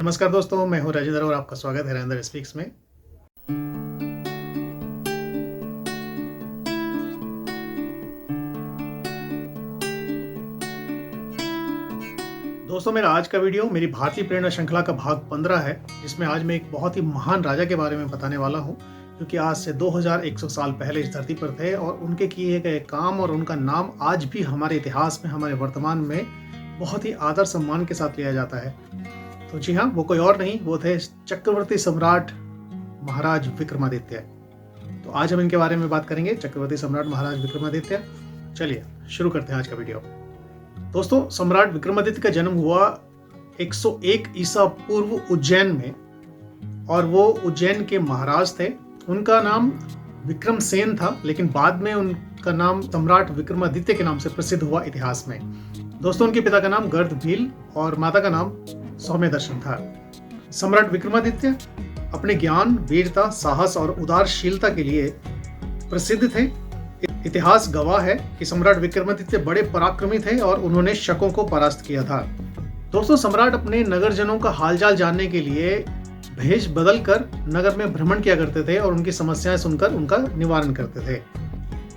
नमस्कार दोस्तों, मैं हूं राजेंद्र और आपका स्वागत है राजेंद्र स्पीक्स में। दोस्तों, मेरा आज का वीडियो मेरी भारतीय प्रेरणा श्रृंखला का भाग 15 है, जिसमें आज मैं एक बहुत ही महान राजा के बारे में बताने वाला हूं, जो कि आज से 2100 साल पहले इस धरती पर थे और उनके किए गए काम और उनका नाम आज भी हमारे इतिहास में, हमारे वर्तमान में बहुत ही आदर सम्मान के साथ लिया जाता है। तो जी हाँ, वो कोई और नहीं, वो थे चक्रवर्ती सम्राट महाराज विक्रमादित्य। तो आज हम इनके बारे में बात करेंगे, चक्रवर्ती सम्राट महाराज विक्रमादित्य। चलिए शुरू करते हैं आज का वीडियो। दोस्तों, सम्राट विक्रमादित्य का जन्म हुआ 101 ईसा पूर्व उज्जैन में और वो उज्जैन के महाराज थे। उनका नाम विक्रमसेन था, लेकिन बाद में उनका नाम सम्राट विक्रमादित्य के नाम से प्रसिद्ध हुआ इतिहास में। दोस्तों, उनके पिता का नाम गर्दभील और माता का नाम सौम्यदर्शन था। सम्राट विक्रमादित्य अपने ज्ञान, वीरता, साहस और उदारशीलता के लिए प्रसिद्ध थे। इतिहास गवाह है कि सम्राट विक्रमादित्य बड़े पराक्रमी थे और उन्होंने शकों को परास्त किया था। दोस्तों, सम्राट अपने नगरजनों का हालचाल जानने के लिए भेष बदलकर नगर में भ्रमण किया करते थे और उनकी समस्याएं सुनकर उनका निवारण करते थे।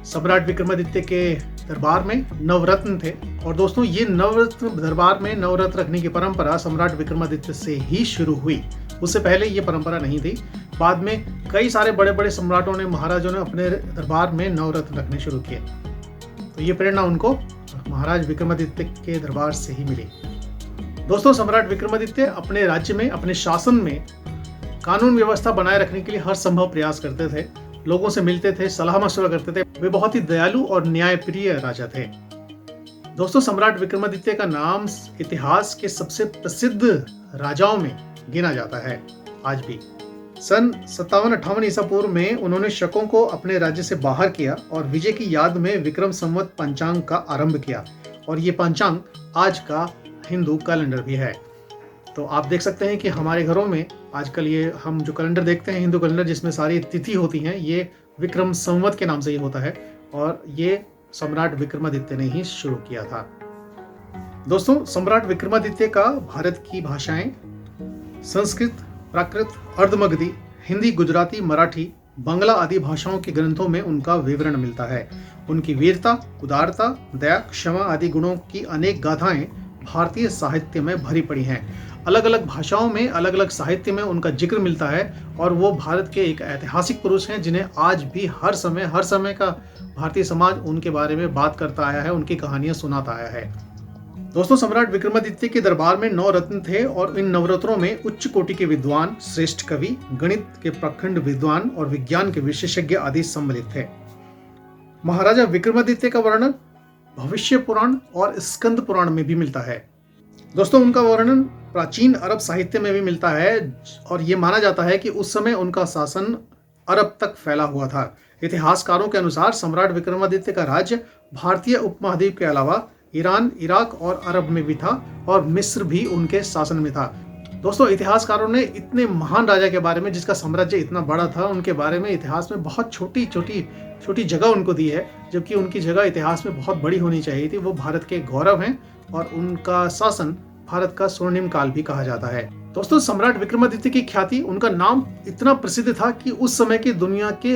सम्राट विक्रमादित्य के दरबार में नवरत्न थे और दोस्तों, ये नवरत्न दरबार में नवरत्न रखने की परंपरा सम्राट विक्रमादित्य से ही शुरू हुई। उससे पहले ये परंपरा नहीं थी। बाद में कई सारे बड़े बड़े सम्राटों ने, महाराजों ने अपने दरबार में नवरत्न रखने शुरू किए। तो ये प्रेरणा उनको महाराज विक्रमादित्य के दरबार से ही मिली। दोस्तों, सम्राट विक्रमादित्य अपने राज्य में, अपने शासन में कानून व्यवस्था बनाए रखने के लिए हर संभव प्रयास करते थे। लोगों से मिलते थे, सलाह मशवरा करते थे। वे बहुत ही दयालु और न्यायप्रिय राजा थे। दोस्तों, सम्राट विक्रमादित्य का नाम इतिहास के सबसे प्रसिद्ध राजाओं में गिना जाता है आज भी। सन 57-58 ईसा पूर्व में उन्होंने शकों को अपने राज्य से बाहर किया और विजय की याद में विक्रम संवत पंचांग का आरंभ किया और ये पंचांग आज का हिंदू कैलेंडर भी है। तो आप देख सकते हैं कि हमारे घरों में आजकल ये हम जो कैलेंडर देखते हैं, हिंदू कैलेंडर, जिसमें सारी तिथि होती हैं, ये विक्रम संवत के नाम से ये होता है और ये सम्राट विक्रमादित्य ने ही शुरू किया था। दोस्तों, सम्राट विक्रमादित्य का भारत की भाषाएं संस्कृत, प्राकृत, अर्धमगधी, हिंदी, गुजराती, मराठी, बांग्ला आदि भाषाओं के ग्रंथों में उनका विवरण मिलता है। उनकी वीरता, उदारता, दया, क्षमा आदि गुणों की अनेक गाथाएं भारतीय साहित्य में भरी पड़ी हैं। अलग अलग भाषाओं में, अलग अलग साहित्य में उनका जिक्र मिलता है और वो भारत के एक ऐतिहासिक पुरुष हैं, जिन्हें आज भी हर समय का भारतीय समाज उनके बारे में बात करता आया है, उनकी कहानियां सुनाता आया है। दोस्तों, सम्राट विक्रमादित्य के दरबार में 9 रत्न थे और इन नवरत्नों में उच्च कोटि के विद्वान, श्रेष्ठ कवि, गणित के प्रखंड विद्वान और विज्ञान के विशेषज्ञ आदि सम्मिलित थे। महाराजा विक्रमादित्य का वर्णन भविष्य पुराण और स्कंद पुराण में भी मिलता है। दोस्तों, उनका वर्णन प्राचीन अरब साहित्य में भी मिलता है और ये माना जाता है कि उस समय उनका शासन अरब तक फैला हुआ था। इतिहासकारों के अनुसार सम्राट विक्रमादित्य का राज्य भारतीय उपमहाद्वीप के अलावा ईरान, इराक और अरब में भी था और मिस्र भी उनके शासन में था। दोस्तों, इतिहासकारों ने इतने महान राजा के बारे में, जिसका साम्राज्य इतना बड़ा था, उनके बारे में इतिहास में बहुत छोटी जगह उनको दी है, जबकि उनकी जगह इतिहास में बहुत बड़ी होनी चाहिए थी। वो भारत के गौरव हैं और उनका शासन भारत का स्वर्णिम काल भी कहा जाता है। दोस्तों, सम्राट विक्रमादित्य की ख्याति, उनका नाम इतना प्रसिद्ध था कि उस समय की दुनिया के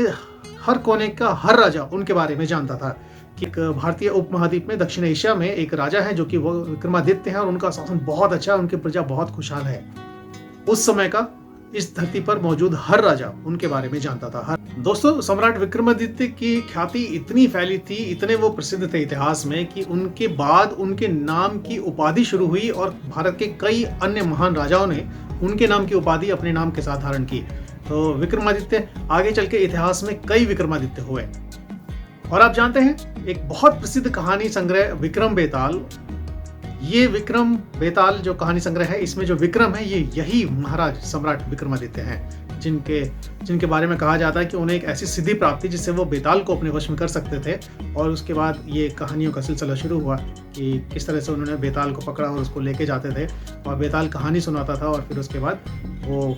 हर कोने का हर राजा उनके बारे में जानता था। कि एक भारतीय उपमहाद्वीप में, दक्षिण एशिया में एक राजा है जो कि वो विक्रमादित्य हैं और उनका शासन बहुत अच्छा है, उनकी प्रजा बहुत खुशहाल है। उस समय का इस धरती पर मौजूद हर राजा उनके बारे में जानता था। दोस्तों, सम्राट विक्रमादित्य की ख्याति इतनी फैली थी, इतने वो प्रसिद्ध थे इतिहास में, कि उनके बाद उनके नाम की उपाधि शुरू हुई और भारत के कई अन्य महान राजाओं ने उनके नाम की उपाधि अपने नाम के साथ धारण की। तो विक्रमादित्य आगे चल के इतिहास में कई विक्रमादित्य हुए। और आप जानते हैं, एक बहुत प्रसिद्ध कहानी संग्रह विक्रम बेताल, ये विक्रम बेताल जो कहानी संग्रह है, इसमें जो विक्रम है, ये यही महाराज सम्राट विक्रमादित्य हैं, जिनके बारे में कहा जाता है कि उन्हें एक ऐसी सिद्धि प्राप्त थी जिससे वो बेताल को अपने वश में कर सकते थे। और उसके बाद ये कहानियों का सिलसिला शुरू हुआ कि किस तरह से उन्होंने बेताल को पकड़ा और उसको लेके जाते थे और बेताल कहानी सुनाता था और फिर उसके बाद वो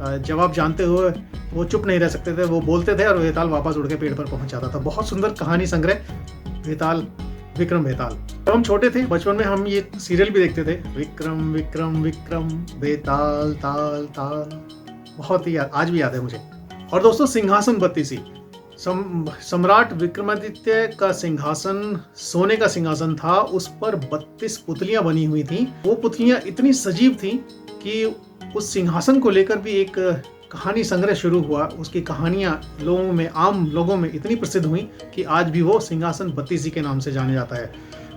जवाब जानते हुए वो चुप नहीं रह सकते थे, वो बोलते थे और बेताल वापस उड़ के पेड़ पर पहुंच जाता था। बहुत सुंदर कहानी संग्रह बेताल विक्रम बेताल। जब हम छोटे थे बचपन में हम ये सीरियल भी देखते थे, विक्रम विक्रम विक्रम बेताल ताल ताल, बहुत ही आज भी याद है मुझे। और दोस्तों सिंहासन बत्तीसी, सम्राट विक्रमादित्य का सिंहासन सोने का सिंहासन था, उस पर 32 पुतलियां बनी हुई थी। वो पुतलियां इतनी सजीव थी कि उस सिंहासन को लेकर भी एक कहानी संग्रह शुरू हुआ। उसकी कहानियां लोगों में, आम लोगों में इतनी प्रसिद्ध हुई कि आज भी वो सिंहासन बत्तीसी के नाम से जाने जाता है।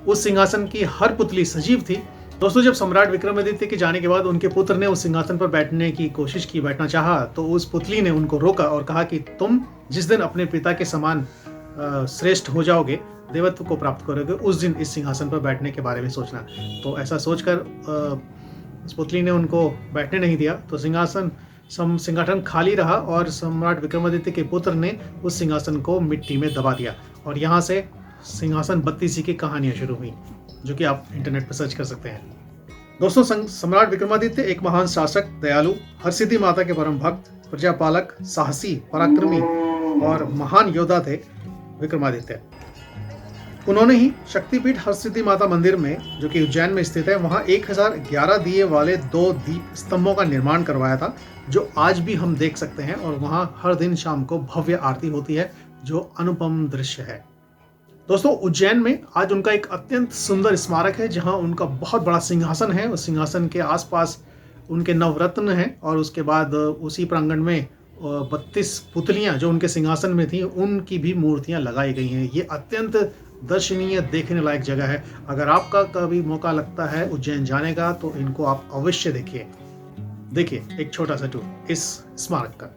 उस सिंहासन की हर पुतली सजीव थी। दोस्तों जब सम्राट विक्रमादित्य के जाने के बाद उनके पुत्र ने उस सिंहासन पर बैठने की कोशिश की, बैठना चाहा, तो उस पुतली ने उनको रोका और कहा कि तुम जिस दिन अपने पिता के समान श्रेष्ठ हो जाओगे, देवत्व को प्राप्त करोगे, उस दिन इस सिंहासन पर बैठने के बारे में सोचना। तो ऐसा सोचकर उस पुतली ने उनको बैठने नहीं दिया, तो सिंहासन खाली रहा और सम्राट विक्रमादित्य के पुत्र ने उस सिंहासन को मिट्टी में दबा दिया और यहाँ से सिंहासन बत्तीसी की कहानियां शुरू हुई, जो कि आप इंटरनेट पर सर्च कर सकते हैं। दोस्तों सम्राट विक्रमादित्य एक महान शासक, दयालु, हरसिद्धि माता के परम भक्त, प्रजापालक, साहसी, पराक्रमी और महान योद्धा थे विक्रमादित्य। उन्होंने ही शक्तिपीठ हरसिद्धि माता मंदिर में, जो कि उज्जैन में स्थित है, वहां 1011 दिए वाले 2 दीप स्तंभों का निर्माण करवाया था, जो आज भी हम देख सकते हैं। और वहां हर दिन शाम को भव्य आरती होती है, जो अनुपम दृश्य है। दोस्तों उज्जैन में आज उनका एक अत्यंत सुंदर स्मारक है, जहां उनका बहुत बड़ा सिंहासन है। उस सिंहासन के आसपास उनके नवरत्न हैं और उसके बाद उसी प्रांगण में 32 पुतलियां जो उनके सिंहासन में थी, उनकी भी मूर्तियां लगाई गई हैं। ये अत्यंत दर्शनीय, देखने लायक जगह है। अगर आपका कभी मौका लगता है उज्जैन जाने का, तो इनको आप अवश्य देखिए। देखिए एक छोटा सा टूर इस स्मारक का।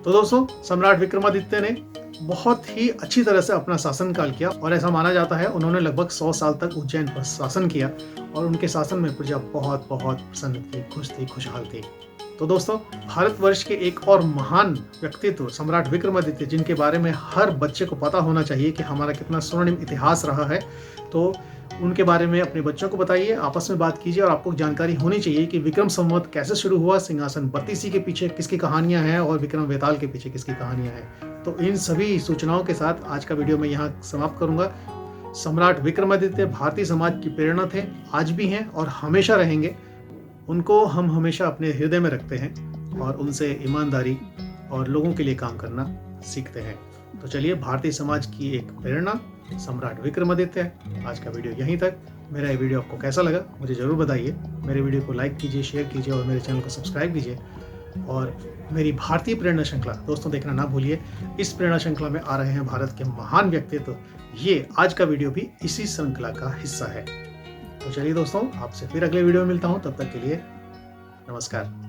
तो दोस्तों, सम्राट विक्रमादित्य ने बहुत ही अच्छी तरह से अपना शासनकाल किया और ऐसा माना जाता है उन्होंने लगभग 100 साल तक उज्जैन पर शासन किया और उनके शासन में प्रजा बहुत बहुत प्रसन्न थी, खुश थी, खुशहाल थी। तो दोस्तों, भारतवर्ष के एक और महान व्यक्तित्व सम्राट विक्रमादित्य, जिनके बारे में हर बच्चे को पता होना चाहिए कि हमारा कितना स्वर्णिम इतिहास रहा है, तो उनके बारे में अपने बच्चों को बताइए, आपस में बात कीजिए और आपको जानकारी होनी चाहिए कि विक्रम संवत कैसे शुरू हुआ, सिंहासन बत्तीसी के पीछे किसकी कहानियां हैं और विक्रम वेताल के पीछे किसकी कहानियां हैं। तो इन सभी सूचनाओं के साथ आज का वीडियो मैं यहाँ समाप्त करूंगा। सम्राट विक्रमादित्य भारतीय समाज की प्रेरणा थे, आज भी हैं और हमेशा रहेंगे। उनको हम हमेशा अपने हृदय में रखते हैं और उनसे ईमानदारी और लोगों के लिए काम करना सीखते हैं। तो चलिए, भारतीय समाज की एक प्रेरणा सम्राट विक्रमादित्य है। आज का वीडियो यहीं तक। मेरा ये वीडियो आपको कैसा लगा मुझे ज़रूर बताइए। मेरे वीडियो को लाइक कीजिए, शेयर कीजिए और मेरे चैनल को सब्सक्राइब कीजिए। और मेरी भारतीय प्रेरणा श्रृंखला दोस्तों देखना ना भूलिए। इस प्रेरणा श्रृंखला में आ रहे हैं भारत के महान व्यक्तित्व। ये आज का वीडियो भी इसी श्रृंखला का हिस्सा है। तो चलिए दोस्तों, आपसे फिर अगले वीडियो में मिलता हूँ। तब तक के लिए नमस्कार।